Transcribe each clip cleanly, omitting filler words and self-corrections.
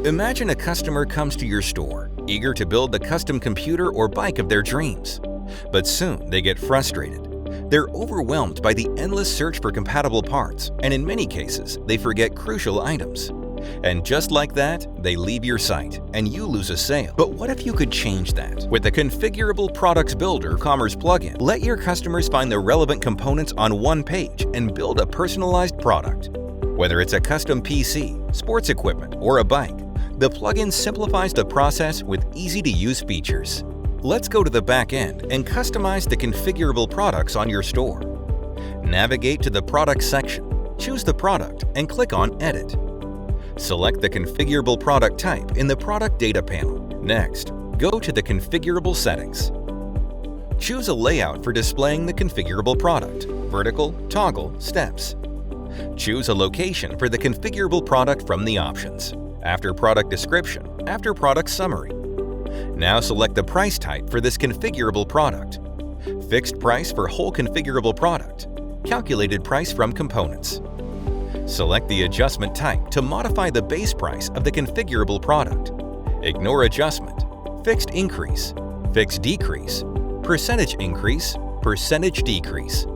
Imagine a customer comes to your store, eager to build the custom computer or bike of their dreams. But soon they get frustrated. They're overwhelmed by the endless search for compatible parts, and in many cases, they forget crucial items. And just like that, they leave your site, and you lose a sale. But what if you could change that? With the Configurable Products Builder WooCommerce plugin, let your customers find the relevant components on one page and build a personalized product. Whether it's a custom PC, sports equipment, or a bike, the plugin simplifies the process with easy-to-use features. Let's go to the back end and customize the configurable products on your store. Navigate to the Products section, choose the product, and click on Edit. Select the configurable product type in the Product Data panel. Next, go to the Configurable settings. Choose a layout for displaying the configurable product: vertical, toggle, steps. Choose a location for the configurable product from the options: after product description, after product summary. Now select the price type for this configurable product: fixed price for whole configurable product, calculated price from components. Select the adjustment type to modify the base price of the configurable product: ignore adjustment, fixed increase, fixed decrease, percentage increase, percentage decrease.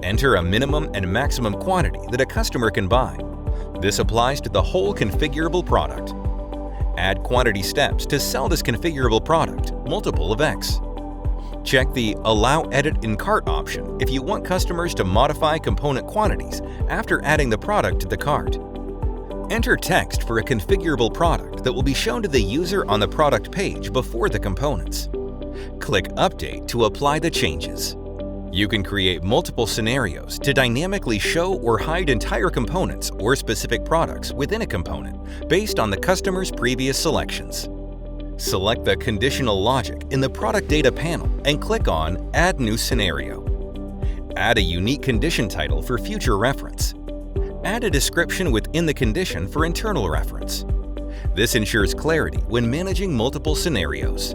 Enter a minimum and maximum quantity that a customer can buy. This applies to the whole configurable product. Add quantity steps to sell this configurable product, multiple of X. Check the Allow Edit in Cart option if you want customers to modify component quantities after adding the product to the cart. Enter text for a configurable product that will be shown to the user on the product page before the components. Click Update to apply the changes. You can create multiple scenarios to dynamically show or hide entire components or specific products within a component based on the customer's previous selections. Select the conditional logic in the Product Data panel and click on Add New Scenario. Add a unique condition title for future reference. Add a description within the condition for internal reference. This ensures clarity when managing multiple scenarios.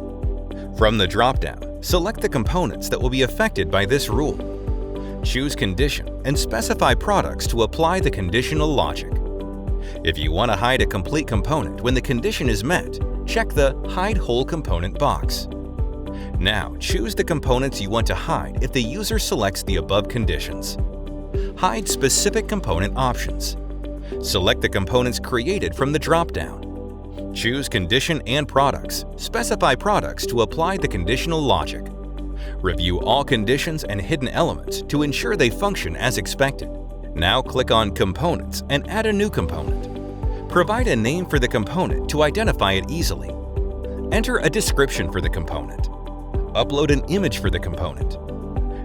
From the dropdown, select the components that will be affected by this rule. Choose Condition and specify products to apply the conditional logic. If you want to hide a complete component when the condition is met, check the Hide Whole Component box. Now choose the components you want to hide if the user selects the above conditions. Hide specific component options. Select the components created from the dropdown. Choose Condition and Products. Specify products to apply the conditional logic. Review all conditions and hidden elements to ensure they function as expected. Now click on Components and add a new component. Provide a name for the component to identify it easily. Enter a description for the component. Upload an image for the component.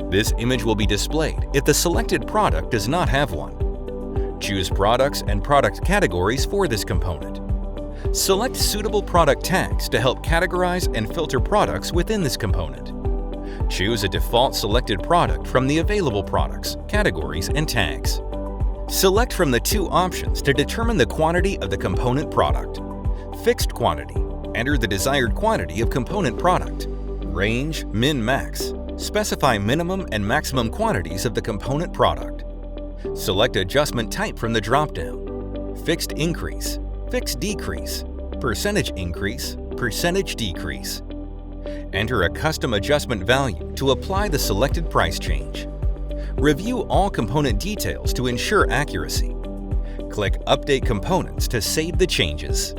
This image will be displayed if the selected product does not have one. Choose products and product categories for this component. Select suitable product tags to help categorize and filter products within this component. Choose a default selected product from the available products, categories, and tags. Select from the two options to determine the quantity of the component product. Fixed quantity. Enter the desired quantity of component product. Range, min-max. Specify minimum and maximum quantities of the component product. Select adjustment type from the dropdown. Fixed increase, fixed decrease, percentage increase, percentage decrease. Enter a custom adjustment value to apply the selected price change. Review all component details to ensure accuracy. Click Update Components to save the changes.